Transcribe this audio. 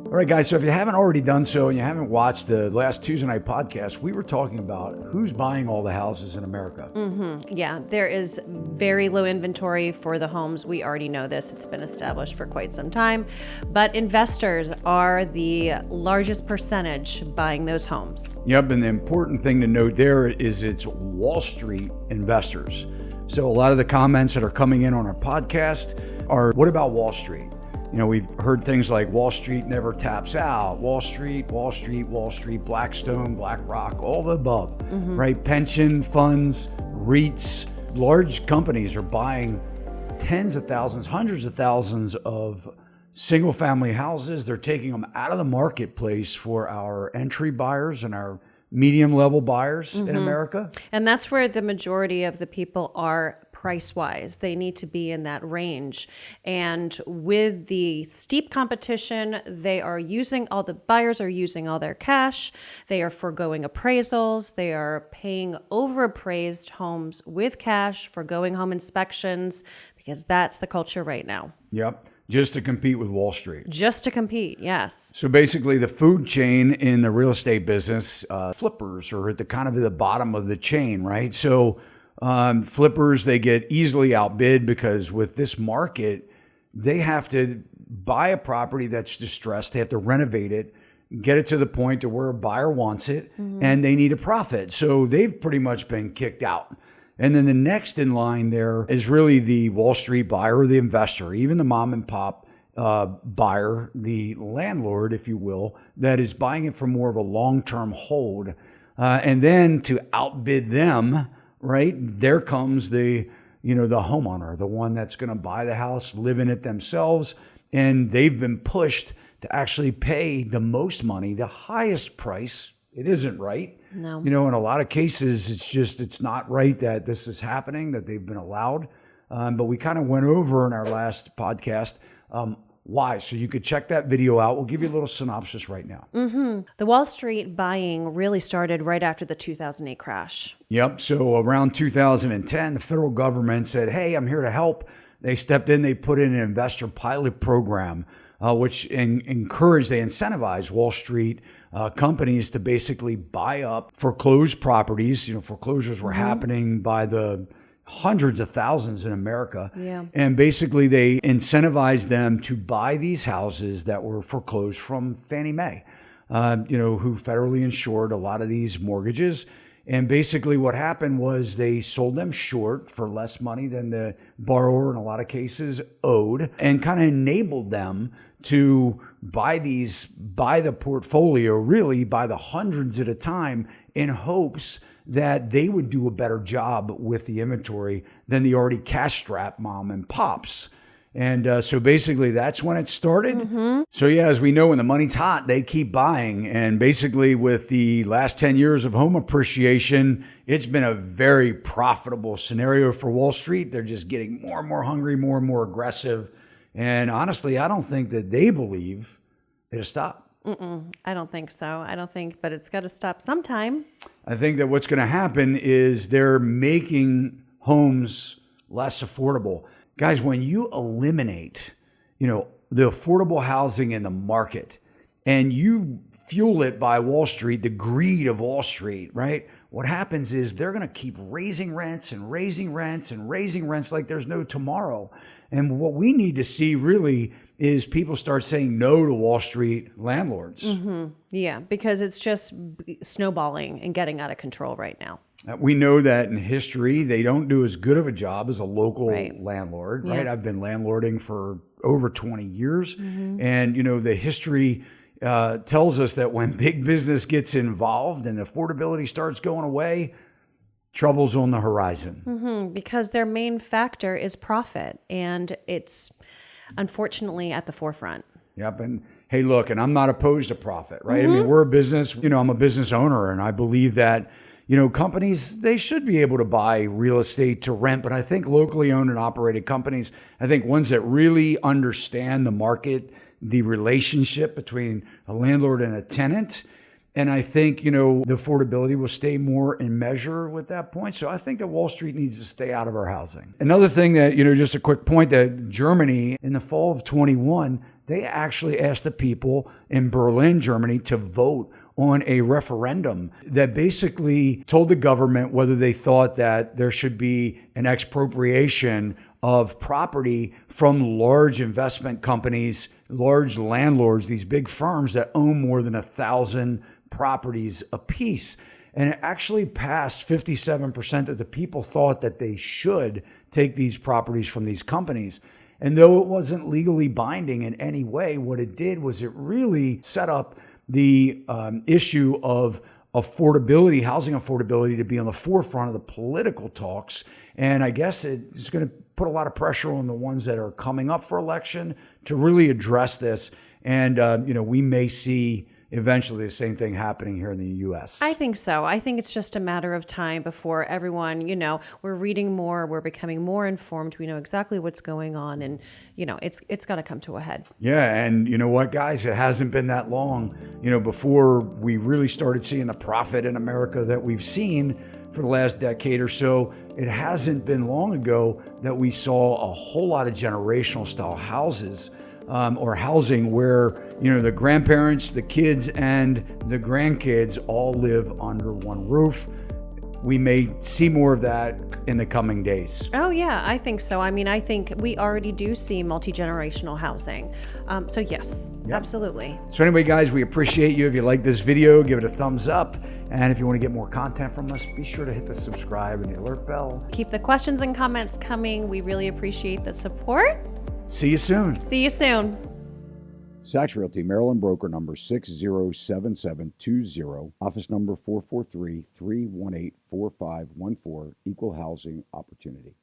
All right, guys, so if you haven't already done so and you haven't watched the last Tuesday night podcast, we were talking about who's buying all the houses in America. Yeah, there is very low inventory for the homes. We already know this. It's been established for quite some time. But investors are the largest percentage buying those homes. Yep, and the important thing to note there is it's Wall Street investors. So a lot of the comments that are coming in on our podcast are, what about Wall Street? You know, we've heard things like Wall Street never taps out, Wall Street, Blackstone, BlackRock, all the above, right? Pension funds, REITs, large companies are buying tens of thousands, hundreds of thousands of single family houses. They're taking them out of the marketplace for our entry buyers and our medium level buyers in America. And that's where the majority of the people are price-wise. They need to be in that range. And with the steep competition, all the buyers are using all their cash. They are foregoing appraisals. They are paying overappraised homes with cash, foregoing home inspections, because that's the culture right now. Yep. Just to compete with Wall Street. Just to compete, yes. So basically the food chain in the real estate business, flippers are at the bottom of the chain, right? So flippers, they get easily outbid because with this market, they have to buy a property that's distressed. They have to renovate it, get it to the point to where a buyer wants it, and they need a profit. So they've pretty much been kicked out. And then the next in line there is really the Wall Street buyer or the investor, even the mom and pop buyer, the landlord, if you will, that is buying it for more of a long-term hold. And then to outbid them, right, there comes the homeowner, the one that's going to buy the house, live in it themselves. And they've been pushed to actually pay the most money, the highest price. It isn't right. No. In a lot of cases, it's not right that this is happening, that they've been allowed. But we kind of went over in our last podcast why. So you could check that video out. We'll give you a little synopsis right now. The Wall Street buying really started right after the 2008 crash. Yep. So around 2010, the federal government said, hey, I'm here to help. They stepped in. They put in an investor pilot program, which they incentivize Wall Street companies to basically buy up foreclosed properties. Foreclosures were happening by the hundreds of thousands in America. Yeah. And basically they incentivized them to buy these houses that were foreclosed from Fannie Mae, who federally insured a lot of these mortgages. And basically what happened was they sold them short for less money than the borrower in a lot of cases owed, and kind of enabled them to buy the portfolio, really by the hundreds at a time, in hopes that they would do a better job with the inventory than the already cash-strapped mom and pops. And so basically that's when it started. So yeah, as we know, when the money's hot, they keep buying. And basically with the last 10 years of home appreciation, it's been a very profitable scenario for Wall Street. They're just getting more and more hungry, more and more aggressive. And honestly, I don't think that they believe it'll stop. I don't think so. But it's got to stop sometime. I think that what's going to happen is they're making homes less affordable. Guys, when you eliminate, the affordable housing in the market and you fuel it by Wall Street, the greed of Wall Street, right? What happens is they're going to keep raising rents and raising rents and raising rents like there's no tomorrow. And what we need to see really is people start saying no to Wall Street landlords. Yeah, because it's just snowballing and getting out of control right now. We know that in history, they don't do as good of a job as a local landlord, right? Yeah. I've been landlording for over 20 years. And, the history tells us that when big business gets involved and affordability starts going away, trouble's on the horizon. Because their main factor is profit, and it's unfortunately at the forefront. Yep. And hey, look, and I'm not opposed to profit, right? I mean, we're a business, I'm a business owner, and I believe that, companies, they should be able to buy real estate to rent. But I think locally owned and operated companies, I think ones that really understand the market, the relationship between a landlord and a tenant. And I think, the affordability will stay more in measure with that point. So I think that Wall Street needs to stay out of our housing. Another thing that, just a quick point, that Germany in the fall of 21, they actually asked the people in Berlin, Germany, to vote on a referendum that basically told the government whether they thought that there should be an expropriation of property from large investment companies, large landlords, these big firms that own more than 1,000 properties apiece. And it actually passed. 57% of the people thought that they should take these properties from these companies. And though it wasn't legally binding in any way, what it did was it really set up the issue of affordability, housing affordability, to be on the forefront of the political talks. And I guess it's going to put a lot of pressure on the ones that are coming up for election to really address this. And, we may see eventually the same thing happening here in the U.S. I think so. I think it's just a matter of time before everyone, we're reading more, we're becoming more informed, we know exactly what's going on, and, it's got to come to a head. Yeah, and you know what, guys? It hasn't been that long, before we really started seeing the profit in America that we've seen for the last decade or so. It hasn't been long ago that we saw a whole lot of generational style houses or housing where, the grandparents, the kids, and the grandkids all live under one roof. We may see more of that in the coming days. Oh, yeah, I think so. I mean, I think we already do see multi-generational housing. So yes, absolutely. So anyway, guys, we appreciate you. If you like this video, give it a thumbs up. And if you want to get more content from us, be sure to hit the subscribe and the alert bell. Keep the questions and comments coming. We really appreciate the support. See you soon. See you soon. Sachs Realty, Maryland broker number 607720, office number 443-318-4514, equal housing opportunity.